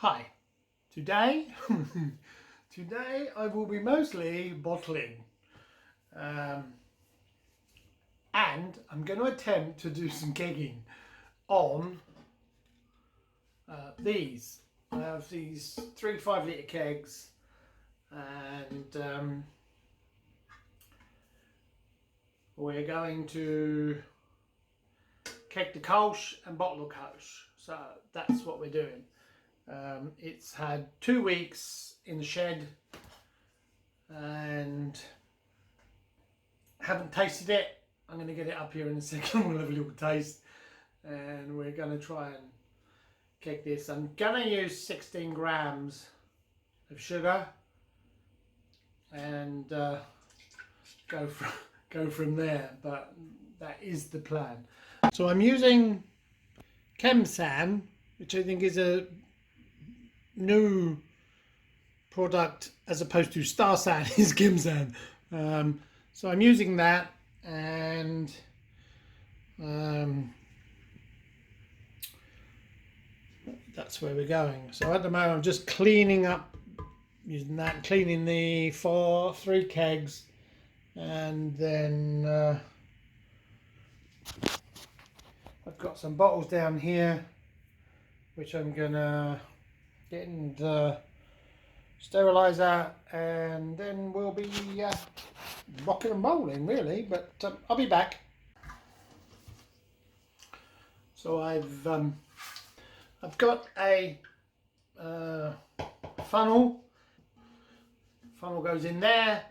Hi, today today I will be mostly bottling, and I'm going to attempt to do some kegging on these. I have these 3 5 litre kegs, and we're going to keg the Kolsch and bottle the Kolsch. So that's what we're doing. It's had 2 weeks in the shed and haven't tasted it. I'm going to get it up here in a second. We'll have a little taste and we're going to try and keg this. I'm going to use 16 grams of sugar and go from there, but that is the plan. So I'm using Chemsan, which I think is a new product as opposed to Starsan is Chemsan. So I'm using that, and that's where we're going. So at the moment I'm just cleaning up, using that, cleaning the 3 kegs, and then I've got some bottles down here which I'm gonna get in the steriliser, and then we'll be rocking and rolling really, but I'll be back. So I've got a funnel goes in there,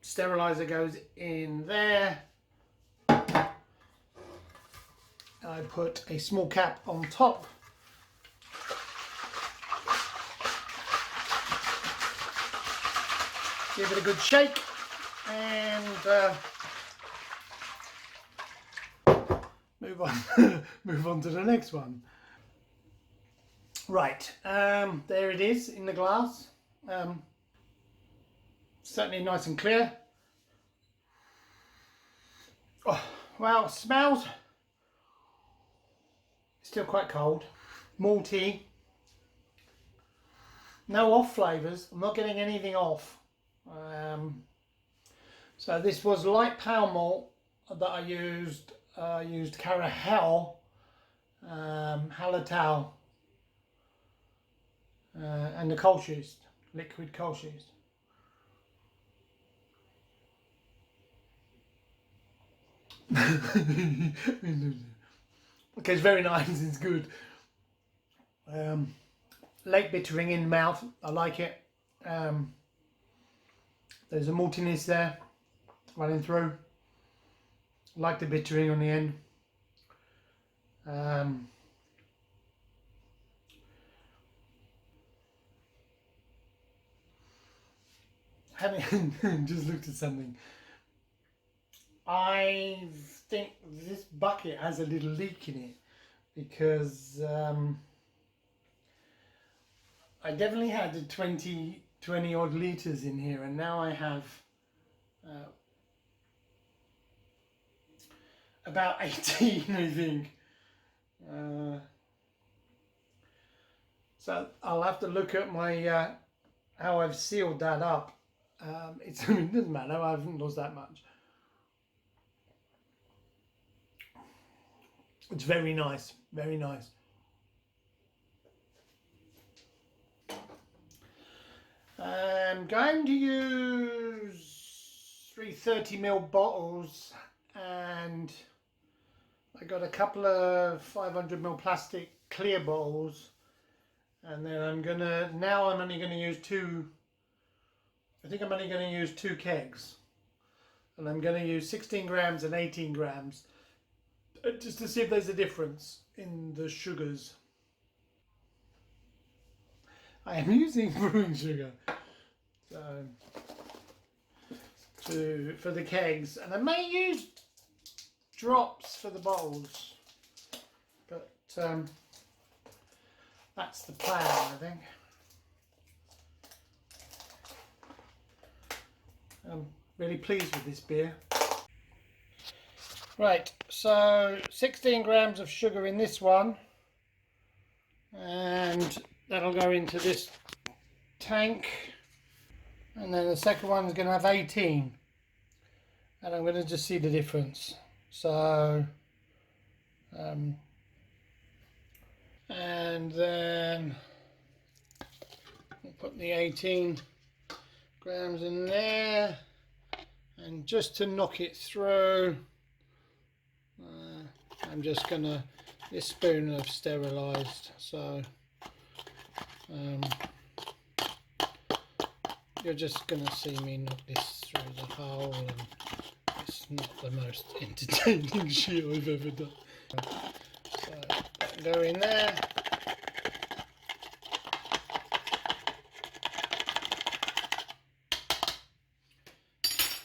steriliser goes in there. I put a small cap on top. Give it a good shake and move on move on to the next one. Right, there it is in the glass. Certainly nice and clear. Oh, well, it smells still quite cold, malty, no off flavours. I'm not getting anything off. So this was light pale malt that I used. Used Carahel, Hallertau, and the Kolsch yeast, liquid Kolsch yeast. Okay, it's very nice. It's good. Late bittering in the mouth. I like it. There's a maltiness there running through. I like the bittering on the end. Having just looked at something, I think this bucket has a little leak in it because I definitely had the 20 odd litres in here, and now I have about 18, I think. So I'll have to look at my how I've sealed that up. It doesn't matter, I haven't lost that much. It's very nice, very nice. I'm going to use 3 30ml bottles, and I got a couple of 500ml plastic clear bottles, and then I'm only going to use 2. I think I'm only going to use 2 kegs, and I'm going to use 16 grams and 18 grams just to see if there's a difference in the sugars. I am using brewing sugar for the kegs, and I may use drops for the bowls, but that's the plan, I think. I'm really pleased with this beer. Right, so 16 grams of sugar in this one, and that'll go into this tank, and then the second one is going to have 18, and I'm going to just see the difference. So and then we'll put the 18 grams in there, and just to knock it through, I'm just gonna, this spoon I've sterilised, so you're just gonna see me knock this through the hole, and it's not the most entertaining shit I've ever done. So that'll go in there.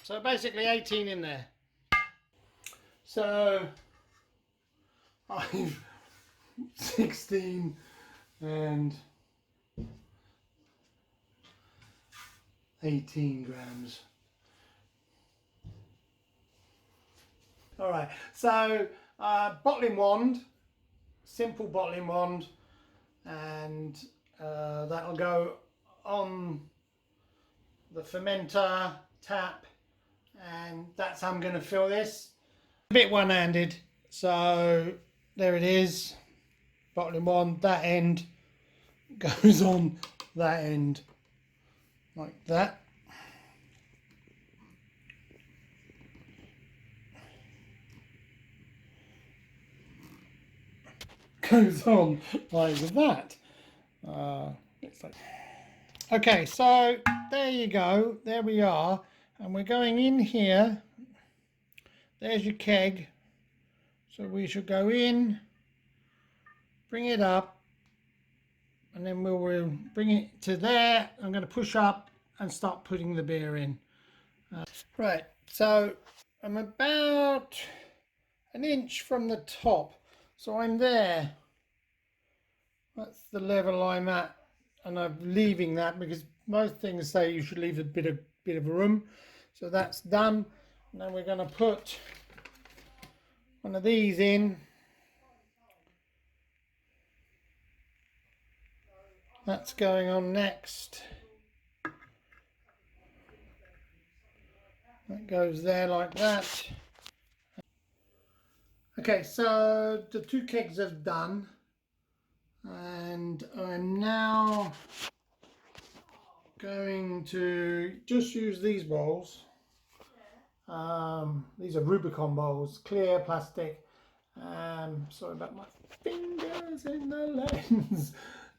So basically 18 in there. So I've 16 and 18 grams. All right, so bottling wand, simple bottling wand, and that'll go on the fermenter tap, and that's how I'm going to fill this. A bit one-handed, so there it is, bottling wand, that end goes on that end like that. Goes on like that. It's like... Okay, so there you go, there we are, and we're going in here. There's your keg, so we should go in, bring it up, and then we'll bring it to there. I'm going to push up and start putting the beer in. Right, so I'm about an inch from the top, so I'm there. That's the level I'm at, and I'm leaving that because most things say you should leave a bit of room. So that's done. Now we're going to put one of these in. That's going on next. That goes there like that. Okay, so the two kegs are done, and I'm now going to just use these bowls. These are Rubicon bowls, clear plastic. Sorry about my fingers in the lens.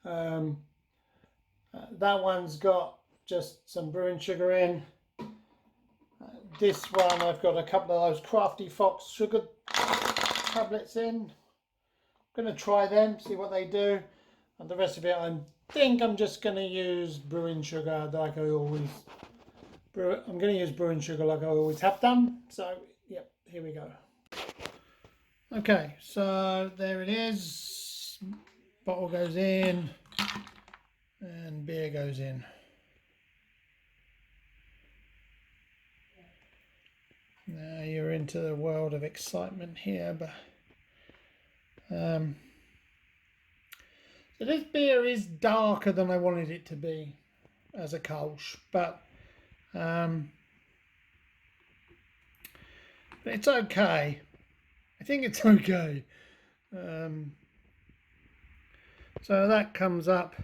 That one's got just some brewing sugar in. This one I've got a couple of those Crafty Fox sugar tablets in. I'm going to try them, see what they do, and the rest of it I think I'm just going to use brewing sugar like I always brew. I'm going to use brewing sugar like I always have done. So yep, here we go. Okay, so there it is. Bottle goes in and beer goes in. Now you're into the world of excitement here, but so this beer is darker than I wanted it to be as a Kolsch, but it's okay. I think it's okay. So that comes up.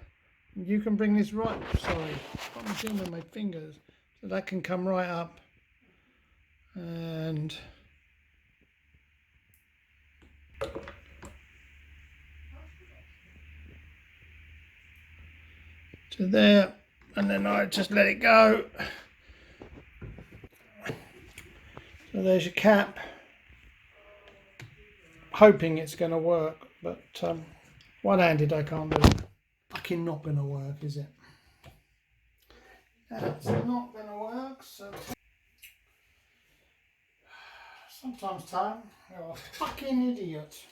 You can bring this right. Sorry, I'm doing with my fingers. So that can come right up, and to there, and then I just let it go. So there's your cap. Hoping it's going to work, but one-handed I can't do it. Fucking not going to work, is it? It's not going to work, so sometimes, Tom, you're a fucking idiot.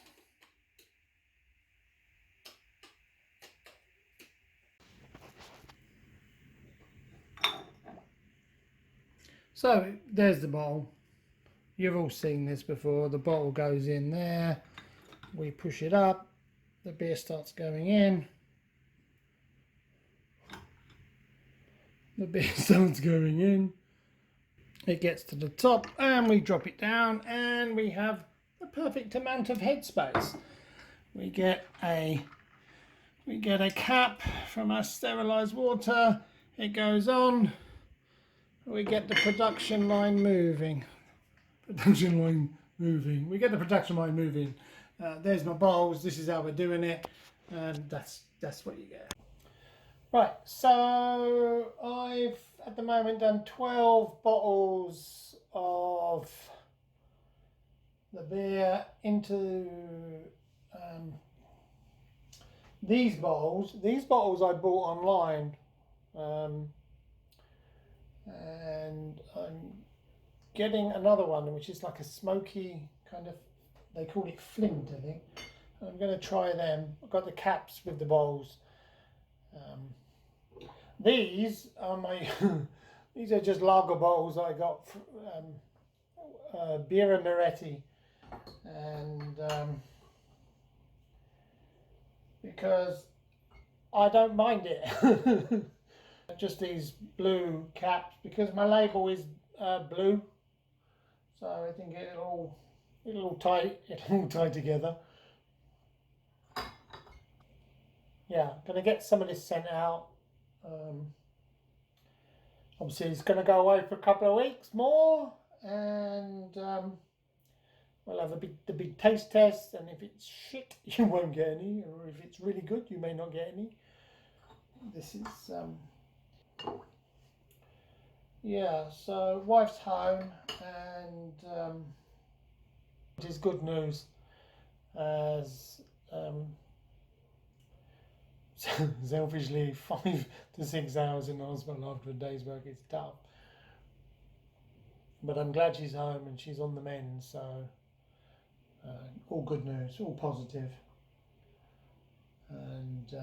So there's the bottle. You've all seen this before. The bottle goes in there. We push it up. the beer starts going in. The beer starts going in. It gets to the top and we drop it down and we have the perfect amount of headspace. We get a cap from our sterilised water. It goes on. We get the production line moving. We get the production line moving. There's my bowls. This is how we're doing it, and that's what you get. Right. So I've at the moment done 12 bottles of the beer into these bottles. These bottles I bought online, and I'm getting another one which is like a smoky kind of, they call it flint, I think. I'm going to try them. I've got the caps with the bowls. These are my these are just lager bowls I got Birra Moretti, and because I don't mind it. Just these blue caps because my label is blue, so I think it'll tie together. Yeah, gonna get some of this sent out. Obviously it's gonna go away for a couple of weeks more, and we'll have the big taste test, and if it's shit you won't get any, or if it's really good you may not get any. This is yeah, so wife's home, and it is good news, as selfishly 5 to 6 hours in the hospital after a day's work is tough, but I'm glad she's home and she's on the mend, so all good news, all positive. And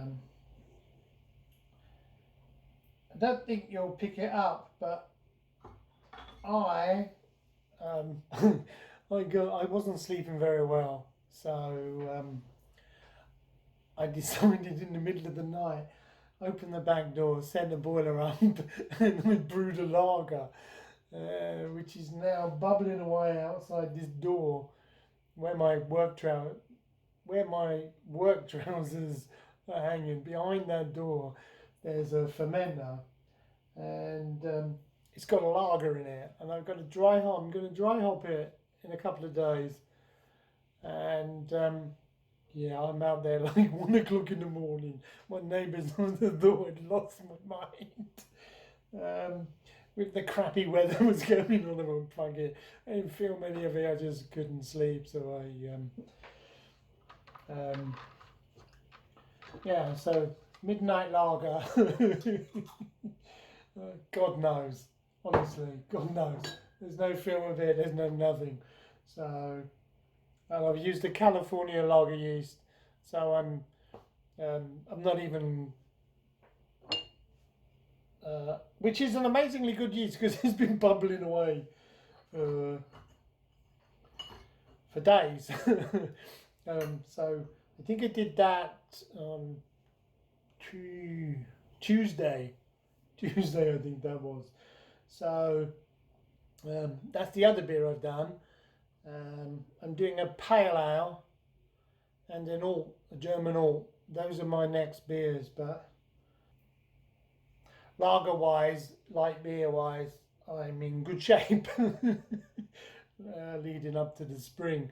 I don't think you'll pick it up, but I I wasn't sleeping very well, so I decided in the middle of the night, open the back door, set the boiler up, and I brewed a lager, which is now bubbling away outside this door, where my work trousers are hanging. Behind that door, there's a fermenter, and it's got a lager in it, and I've got I'm going to dry hop it in a couple of days, and yeah, I'm out there like 1 o'clock in the morning. My neighbours on the door had lost my mind. With the crappy weather was going on, I won't plug it. I didn't film any of it, I just couldn't sleep, so yeah, so midnight lager. God knows, honestly, God knows. There's no film of it, there's no nothing. So, and I've used the California lager yeast, so I'm not even, which is an amazingly good yeast because it's been bubbling away for days. So I think I did that Tuesday. I think that was. So that's the other beer I've done. I'm doing a pale ale and an alt, a German alt. Those are my next beers, but lager wise, light beer wise, I'm in good shape leading up to the spring.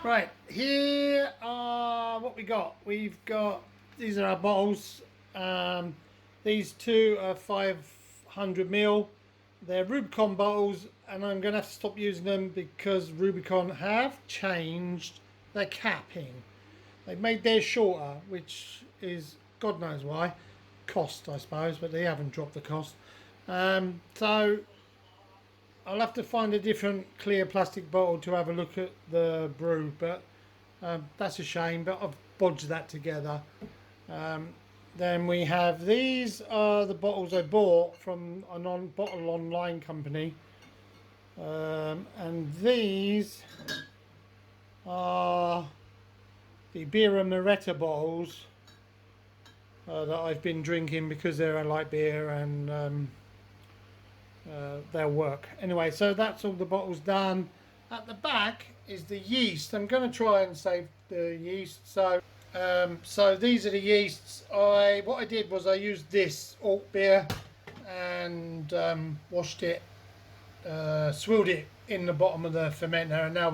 Right, here are what we got. We've got, these are our bottles. These two are 500ml. They're Rubicon bottles, and I'm going to have to stop using them because Rubicon have changed their capping. They've made theirs shorter, which is God knows why. Cost, I suppose, but they haven't dropped the cost. So I'll have to find a different clear plastic bottle to have a look at the brew, but that's a shame, but I've bodged that together. Then we have, these are the bottles I bought from a bottle online company. And these are the Birra Moretta bottles that I've been drinking because they're a light beer and they'll work. Anyway, so that's all the bottles done. At the back is the yeast. I'm going to try and save the yeast. So these are the yeasts. What I did was I used this alt beer and washed it, swilled it in the bottom of the fermenter, and now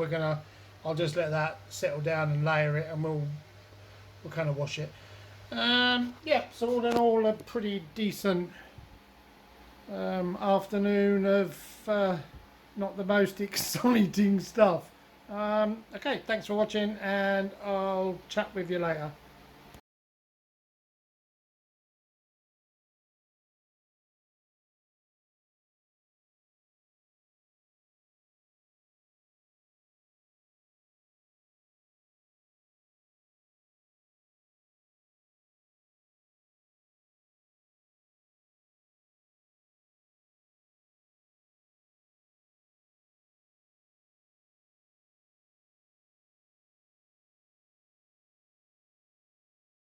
I'll just let that settle down and layer it, and we'll kind of wash it. Yeah, so all in all, a pretty decent afternoon of not the most exciting stuff. Okay, thanks for watching, and I'll chat with you later.